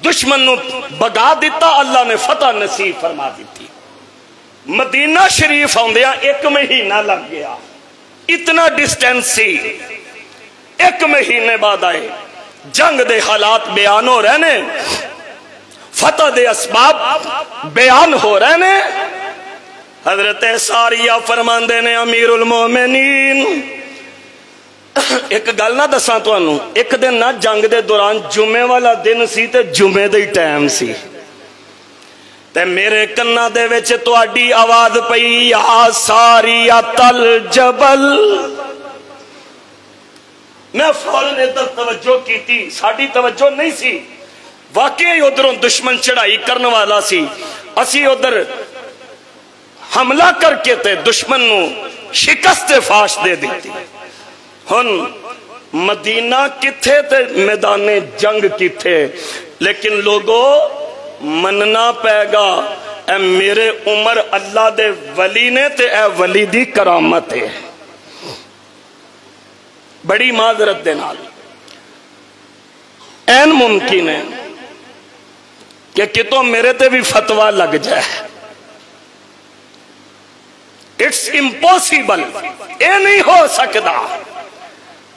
دشمن نو بگا دیتا، اللہ نے فتح نصیب فرما دیتی۔ مدینہ شریف آندیا 1 مہینہ لگ گیا، اتنا ڈسٹینس سی، 1 مہینے بعد آئے، جنگ دے حالات بیان ہو رہے نے، فتح دے اسباب بیان ہو رہے نے۔ حضرت ساریہ فرماندے نے امیر المومنین، ایک گل نہ دساں تو انہوں، ایک دن نہ جنگ دے دوران جمعے والا دن سی تے جمعے دے ٹائم سی، تے میرے کنہ دے وچ تو اڈی آواز پئی، یا ساریۃ الجبل۔ میں فوراً ادھر توجہ کی تھی، ساڑی توجہ نہیں سی، واقعی ادھروں دشمن چڑھائی کرنے والا سی، اسی ادھر حملہ کر کے تے دشمن نو شکست فاش دے دیتی۔ ہن مدینہ کتھے تے میدان جنگ کتھے، لیکن لوگوں مننا پے گا، اے میرے عمر اللہ دے ولی نے تے اے ولی دی کرامت ہے۔ بڑی معذرت دے نال این ممکن ہے کہ کتوں میرے تے بھی فتوہ لگ جائے، اٹس امپوسیبل، اے نہیں ہو سکتا۔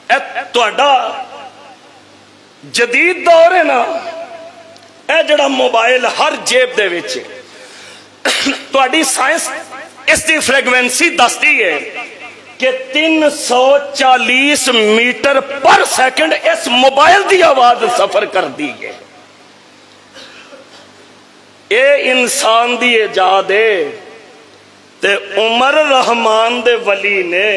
اے توڑا جدید دور ہے نا، اے جڑا موبائل ہر جیب دے وچے، توڑی سائنس اس دی فریگوینسی دستی ہے کہ 340 میٹر پر سیکنڈ اس موبائل دی آواز سفر کر دی ہے۔ اے انسان دی ایجاد ہے تے عمر رحمان دے ولی نے،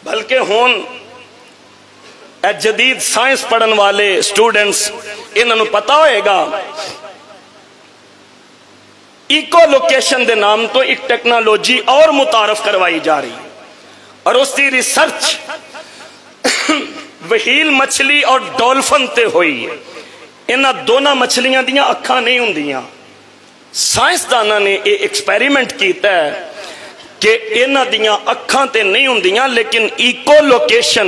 بلکہ ہون اے جدید سائنس پڑھن والے سٹوڈنٹس انہوں پتا ہوئے گا، ایکو لوکیشن دے نام تو ایک ٹیکنالوجی اور متعارف کروائی جا رہی ہے، اور اس دی ریسرچ وہیل مچھلی اور ڈولفن تے ہوئی ہے۔ انہاں دونوں مچھلیاں دیاں اکھاں نہیں ہوندیاں، سائنسداناں نے یہ ایکسپیریمنٹ کیتا ہے کہ انہاں دیاں اکھاں تے نہیں ہوندیاں، لیکن ایکو لوکیشن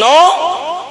9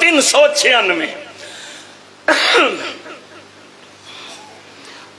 396।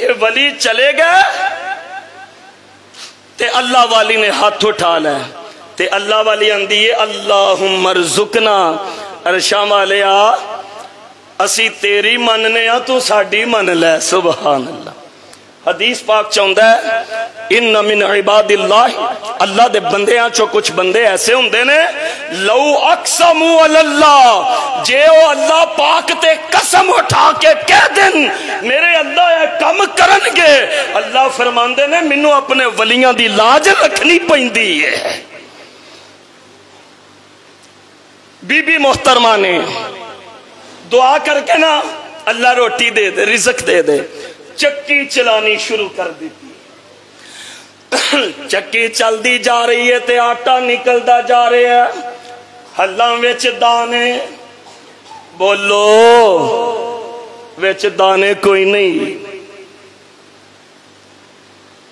یہ ولی چلے گئے تے اللہ والی نے ہاتھ اٹھا لے تے اللہ والی اندھی ہے اللہم ارزقنا عرشاں والے اسی تیری مننے تو ساڑی من لے سبحان اللہ حدیث پاک چاہندہ ہے ان من عباد اللہ دے بندے چو کچھ بندے ایسے ہوندے نے لو اقسمو اللہ جے او اللہ پاک تے قسم اٹھا کے کہہ دن میرے اللہ یہ کم کرن گے اللہ فرماندے نے منو اپنے ولیاں دی لاج رکھنی پہندی ہے بی بی محترمہ نے دعا کر کے نا اللہ روٹی دے دے رزق دے دے چکی چلانی شروع کر دیتی چکی چل دی جا رہی ہے تے آٹا نکل دا جا رہے ہیں ہلاں ویچ دانے بولو ویچ دانے کوئی نہیں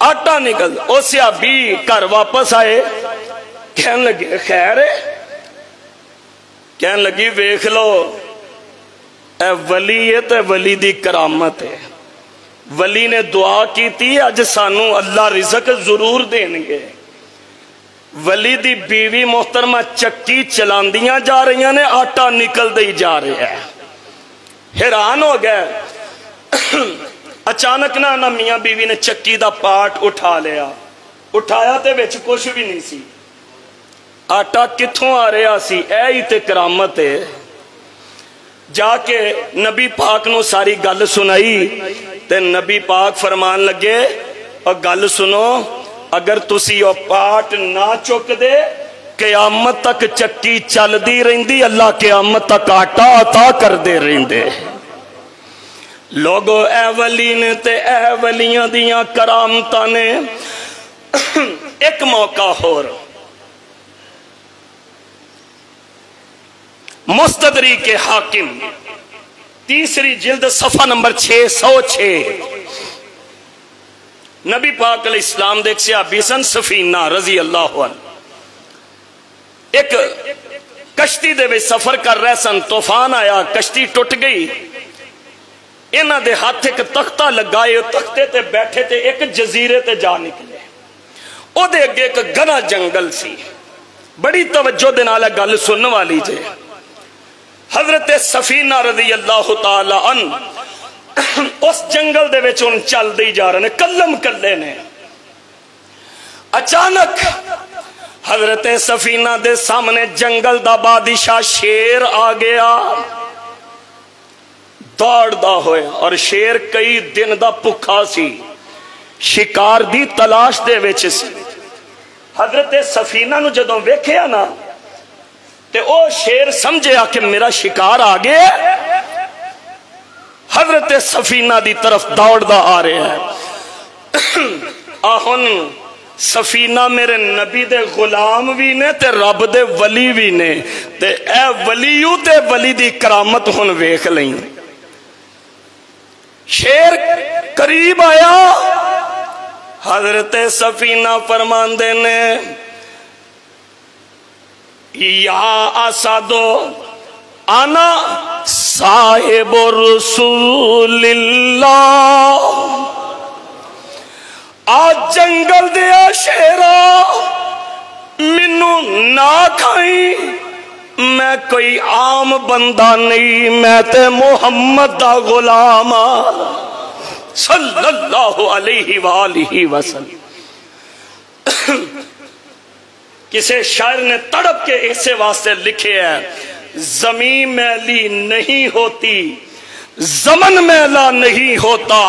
آٹا نکل او سیابی گھر واپس آئے کہنے لگے خیر ہے کہنے لگی ویکھ لو اے ولی ہے تے ولی دی کرامت ہے ولی نے دعا کی تھی اج سانو اللہ رزق ضرور دینگے ولی دی بیوی محترمہ چکی چلاندیاں جا رہی ہیں آٹا نکل دی جا رہے ہیں حیران ہو گئے اچانک نہ میاں بیوی نے چکی دا پارٹ اٹھا لیا اٹھایا تے وچ کچھ بھی نہیں سی آٹا کتھوں آ رہا سی اے ہی تے کرامت ہے جا کے نبی پاک نو ساری گل سنائی تے نبی پاک فرمان لگے اور گل سنو اگر تسی او پاٹ نہ چک دے قیامت تک چکی چل دی رہندی اللہ قیامت تک آٹا عطا کر دے رہندے لوگو اے ولی نے تے اے ولیاں دیاں کرامتاں نے ایک موقع ہور مستدرک حاکم تیسری جلد صفحہ نمبر 606 نبی پاک علیہ السلام دیکھ صحابی سن سفینہ رضی اللہ عنہ ایک کشتی دے وچ سفر کر رہے سن طوفان آیا کشتی ٹوٹ گئی انہاں دے ہاتھ ایک تختہ لگائے تختے تے بیٹھے تے ایک جزیرے تے جا نکلے او دے اگے ایک گھنا جنگل سی بڑی توجہ دے نال گل سنن والی جے حضرت سفینہ رضی اللہ تعالی عنہ اس جنگل دے وچ ان چل دی جا رہے نے کلم کلے نے اچانک حضرت سفینہ دے سامنے جنگل دا بادشاہ شیر آ گیا دوڑ دا ہوئے اور شیر کئی دن دا پکھا سی شکار دی تلاش دے وچ سی حضرت سفینہ نو جدوں ویکھیا نا تے او شیر سمجھیا کہ میرا شکار آگے حضرت سفینہ دی طرف دوڑ دا آ رہے ہیں آہن سفینہ میرے نبی دے غلام بھی نے تے رب دے ولی بھی نے تے اے ولیو تے ولی دی کرامت ہن ویکھ لیں شیر قریب آیا حضرت سفینہ فرمان دینے یا اسدو انا صاحب رسول اللہ آج جنگل دیا شیرا منو نہ کھائیں میں کوئی عام بندہ نہیں میں تے محمد دا غلام صلی اللہ علیہ وآلہ وسلم کسی شاعر نے تڑپ کے اسے واسطے لکھے ہے زمین میلی نہیں ہوتی زمن میلا نہیں ہوتا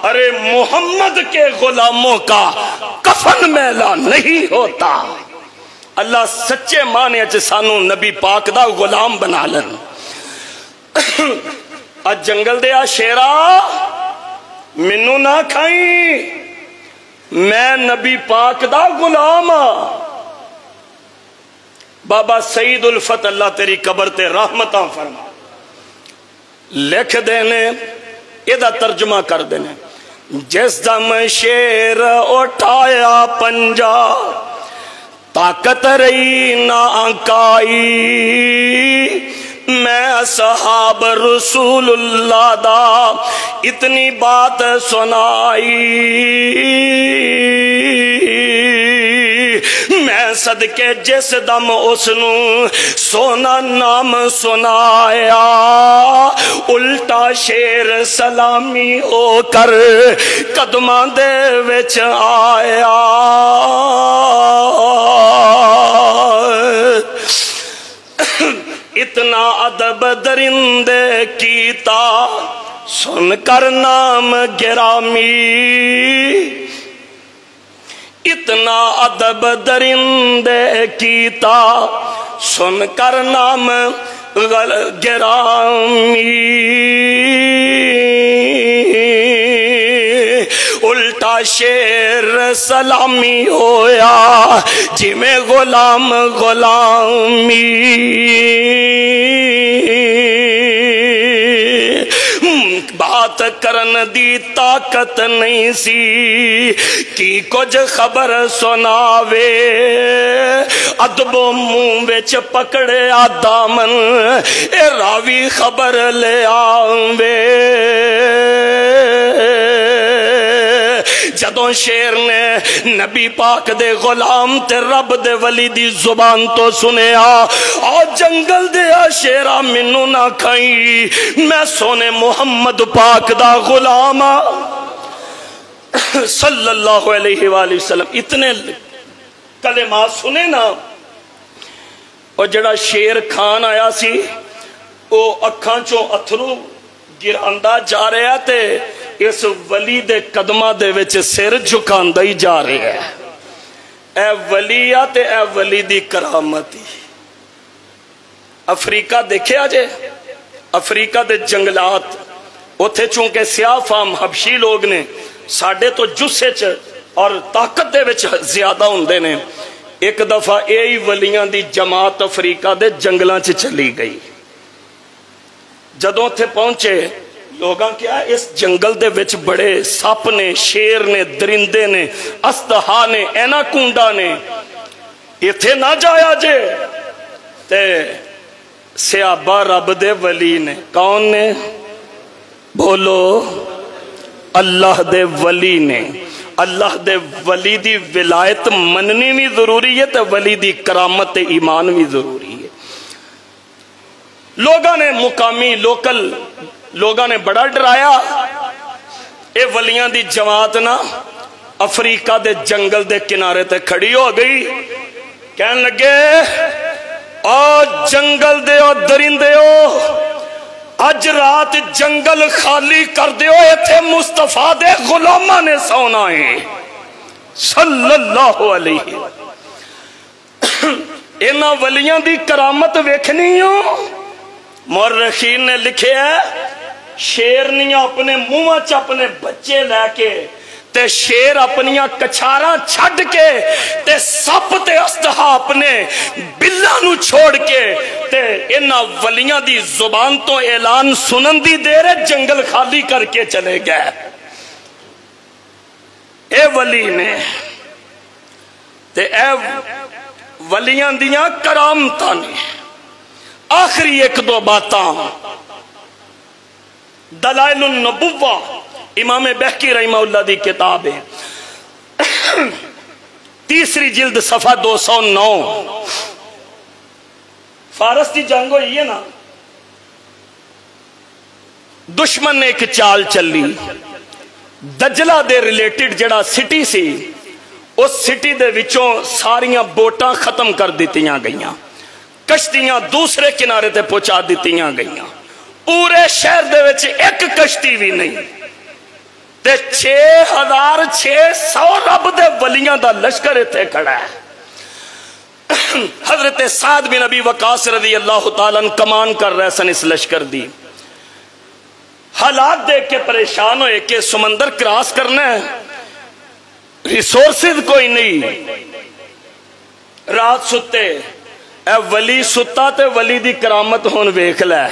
ارے محمد کے غلاموں کا کفن میلا نہیں ہوتا اللہ سچے مانے سانو نبی پاک دا غلام بنا لن آج جنگل دیا شیرا منو نہ کھائیں میں نبی پاک دا غلام بابا سعید الفت اللہ تیری قبر تے رحمتاں فرما لکھ دینے ادھا ترجمہ کر دینے جس دم شیر اٹھایا پنجا طاقت رہی نہ آنکائی میں اصحاب رسول اللہ دا اتنی بات سنائی، میں صدقے جس دم اس نو سونا نام سنایا، الٹا شیر سلامی ہو کر قدماں دے وچ آیا۔ اتنا ادب درندے کیتا سن کر نام گرامی، اتنا ادب درندے کیتا سن کر نام گرامی، الٹا شیر سلامی ہویا جی میں غلام غلامی۔ بات کرن دی طاقت نہیں سی کی کچھ خبر سناوے، ادب منہ وچ پکڑے دامن اے راوی خبر لے آوے۔ جدوں شیر نے نبی پاک دے غلام تے رب دے ولی دی زبان تو سنیا، آ جنگل دیا شیرہ منو نہ کھائی، میں سونے محمد پاک دا غلام صلی اللہ علیہ وآلہ وسلم۔ اتنے کلمات سنے نا، اور جڑا شیر کھان آیا سی وہ اکھاں چوں اتھرو گراندہ جا رہا تے اس ولی دے قدمہ دے وچ سر جھکاندہ ہی جا رہے ہیں۔ اے ولیہ تے اے ولی دی کرامتی۔ افریقہ دیکھے آجے، افریقہ دے جنگلات اتھے چونکہ سیاہ فام حبشی لوگ نے ساڑھے تو جسے چ اور طاقت دے وچ زیادہ ہوندے نے، ایک دفعہ اے ولیاں دی جماعت افریقہ دے جنگلاں چ چلی گئی۔ جدوں تھے پہنچے لوگاں کیا اس جنگل دے وچ بڑے سپ نے، شیر نے، درندے نے، استہا نے، اینا کونڈا نے، اتھے نہ جایا جے۔ تے سیابہ رب دے ولی نے، کون نے؟ بولو، اللہ دے ولی نے۔ اللہ دے ولی دی ولایت مننی بھی ضروری ہے تے ولی دی کرامت ایمان بھی ضروری ہے۔ لوگاں نے مقامی لوکل لوگاں نے بڑا ڈرایا، اے ولیاں دی جماعت نا افریقہ دے جنگل دے کنارے تے کھڑی ہو گئی، کہنے لگے آج جنگل دے اور درندے ہو، اج رات جنگل خالی کر دیو، ایتھے مصطفیٰ دے غلامہ نے سونا ہے صلی اللہ علیہ۔ اینا ولیاں دی کرامت ویکھنی ہو، مورخین نے لکھے ہے شیرنیاں اپنے منہ اپنے بچے لے کے تے شیر اپنیاں کچھاراں چھڑ کے تے سپ تے استہا اپنے بلہ نو چھوڑ کے تے انہاں ولیاں دی زبان تو اعلان سنن دی دیر جنگل خالی کر کے چلے گئے۔ اے ولی نے تے اے ولیاں دیاں کرامتاں نے۔ آخری ایک دو باتاں، دلائل النبوہ امام بہقی رحمہ اللہ دی کتاب ہے، تیسری جلد صفحہ 209۔ فارس دی جنگ ہوئی ہے نا، دشمن نے ایک چال چلی، دجلہ دے ریلیٹڈ جڑا سٹی سی، اس سٹی دے وچوں ساریاں بوٹاں ختم کر دیتیاں گئیاں، کشتیاں دوسرے کنارے تے پہنچا دیتیاں گئیاں، پورے شہر دے وچ ایک کشتی بھی نہیں، تے 6600 رب دے ولیاں دا لشکر اتھے کھڑا ہے۔ حضرت سعد بن ابی وقاص رضی اللہ تعالیٰ کمان کر رہے سن اس لشکر دی، حالات دیکھ کے پریشان ہوئے کہ سمندر کراس کرنا ہے، ریسورسز کوئی نہیں، رات ستے، اے ولی ستا تے ولی دی کرامت ہون ویکھ لے۔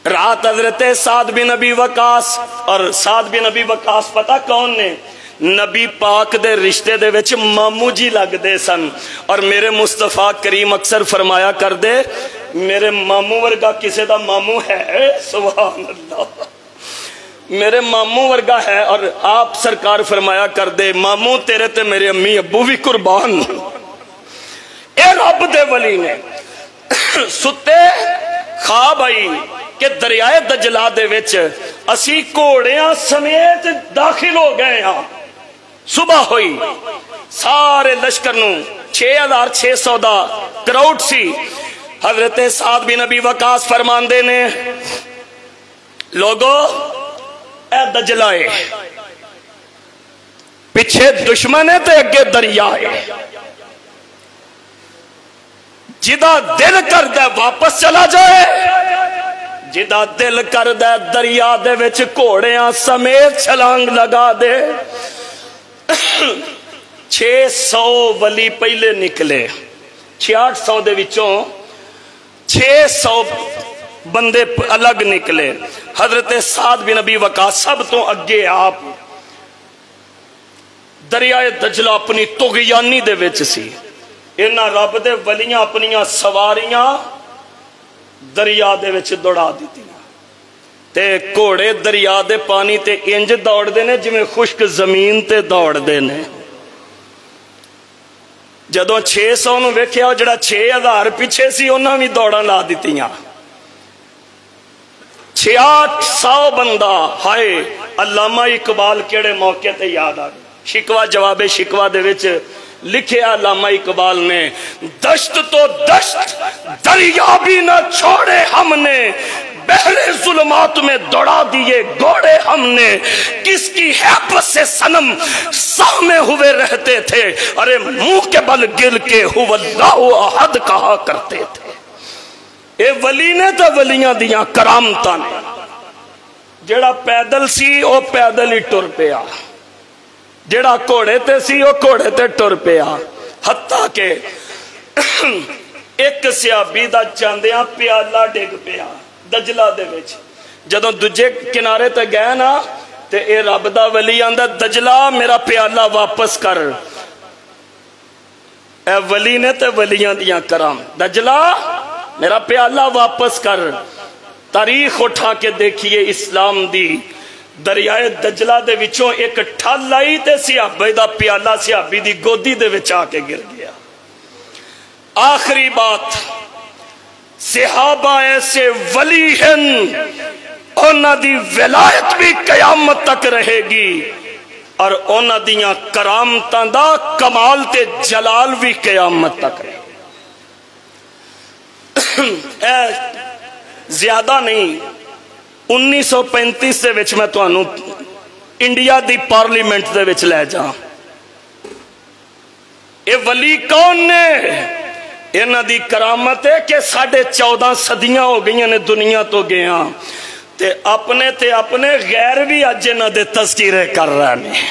رات حضرت سعد بن ابی وقاص، اور سعد بن ابی وقاص پتہ کون نے؟ نبی پاک دے رشتے دے وچ مامو جی لگ دے سن، اور میرے مصطفیٰ کریم اکثر فرمایا کر دے میرے ماموں ورگا کسے دا ماموں ہے؟ سبحان اللہ، میرے ماموں ورگا ہے۔ اور آپ سرکار فرمایا کر دے ماموں تیرے تے میرے امی ابو بھی قربان۔ اے رب دے ولی نے ستے خواب آئی کہ دریائے دجلہ دے وچ اسی گھوڑیاں سمیت داخل ہو گئے ہاں۔ صبح ہوئی، سارے لشکر نو 6600 دا کراؤڈ سی۔ حضرت سعد بن ابی وقاص فرماندے نے لوگو اے دجلہ ہے، پیچھے دشمن ہے تے اگے دریا ہے، جدا دل کر دے واپس چلا جائے، جدا دل کر دے دریا دے وچ گھوڑیاں سمیت چھلانگ لگا دے۔ 600 ولی پہلے نکلے، 6800 دے وچوں 600 بندے الگ نکلے۔ حضرت سعد بن ابی وقاص سب تو اگے آپ دریائے دجلہ اپنی طغیانی دے وچ سی۔ انہاں رب دے ولیاں اپنیاں سواریاں دریا دے وچ دوڑا دیتی تے گھوڑے دریا دے پانی تے انج دوڑ دے نے جویں خشک زمین تے دوڑ دے نے۔ جدوں 600 نو ویکھیا جڑا 6000 پیچھے سی انہاں بھی دوڑاں لا دتیاں۔ 6800 بندہ، ہائے علامہ اقبال کیڑے موقع تے یاد آ گیا۔ شکوہ جواب شکوہ دے وچ لکھیا علامہ اقبال نے، دشت تو دشت دریا بھی نہ چھوڑے ہم نے، بحر ظلمات میں دوڑا دیے گھوڑے ہم نے، کس کی حیبت سے صنم سامے ہوئے رہتے تھے، ارے منہ کے بل گر کے هو اللہ احد کہا کرتے تھے۔ اے ولی نے تو ولیاں دیاں کرامتاں نے، جڑا پیدل سی او پیدل ہی ٹر پیا، جڑا گھوڑے تے سی او گھوڑے تے ٹر پیا، حتیٰ کہ ایک صحابی دا چاندیاں پیالہ ڈگ پیا دجلہ دے وچ۔ جدوں دجے کنارے تے گئے نا تے اے رب دا ولی آندا دجلہ میرا پیالہ واپس کر۔ اے ولی نے تے ولیاں دیاں کرام، دجلہ میرا پیالہ واپس کر۔ تاریخ اٹھا کے دیکھیے اسلام دی، دریائے دجلہ دے وچوں ایک ٹھل آئی تے صحابی دا پیالہ صحابی دی گودی دے وچ آ کے گر گیا۔ آخری بات، صحابہ ایسے ولی ہیں انہاں دی ولایت بھی قیامت تک رہے گی، اور انہاں دیاں کرامتاں دا کمال تے جلال بھی قیامت تک رہے گی۔ زیادہ نہیں، 1935 دے وچ میں تو انہوں انڈیا دی پارلیمنٹ دے وچ لے جا۔ اے ولی کون نے؟ انہاں دی کرامت ہے کہ 14.5 صدیاں ہو گئی نے دنیا تو گیا تے اپنے غیر بھی اج انہاں دے تذکرے کر رہے ہیں،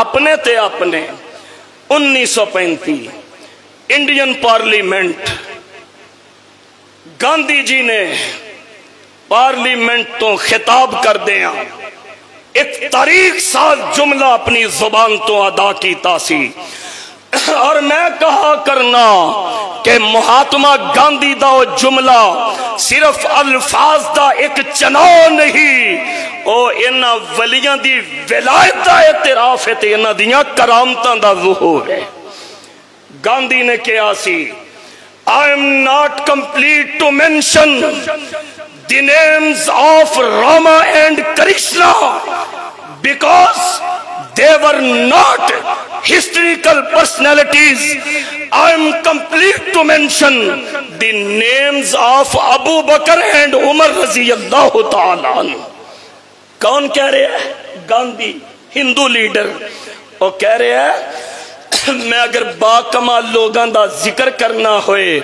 اپنے تے اپنے۔ 1935 انڈین پارلیمنٹ، گاندھی جی نے پارلیمنٹ تو خطاب کر دیا ایک تاریخ ساز جملہ اپنی زبان تو ادا کیتا سی، اور میں کہا کرنا کہ مہاتما گاندھی دا وہ جملہ صرف الفاظ دا ایک چناؤ نہیں، او انہاں ولیاں دی ولایت دا اعتراف ہے تے انہاں دیاں کرامتاں دا ظہور ہے۔ گاندھی نے کہا سی I am not complete to mention the names of Rama and Krishna because they were not historical personalities. I am complete to mention the names of Abu Bakr and Umar رضی اللہ تعالیٰ عنہ۔ کون کہہ رہے ہیں؟ گاندھی، ہندو لیڈر۔ وہ کہہ رہے ہیں میں اگر با کمال لوگاں دا ذکر کرنا ہوئے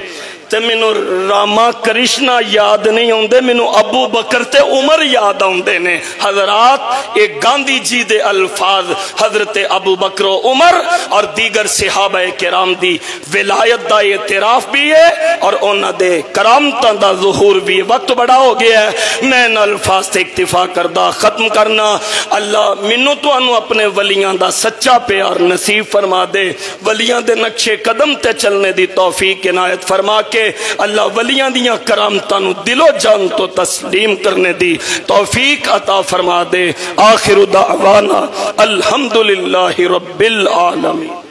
تے مینوں راما کرشنا یاد نہیں ہوندے، مینوں ابو بکر تے عمر یاد ہوندے نے۔ حضرات ایک گاندھی جی دے الفاظ حضرت ابو بکر و عمر اور دیگر صحابہ کرام دی ولایت دا اعتراف بھی ہے اور انہاں دے کرامتاں دا ظہور بھی ہے۔ وقت بڑا ہو گیا ہے، میں ان الفاظ تے اکتفا کردہ ختم کرنا۔ اللہ مینوں تانوں اپنے ولیاں دا سچا پیار نصیب فرما دے، ولیاں دے نقشے قدم تے چلنے دی توفیق عنایت فرما کے کے اللہ ولیاں دیاں کرامتاں نو دل و جان تو تسلیم کرنے دی توفیق عطا فرما دے۔ آخر دعوانا الحمدللہ رب العالمین۔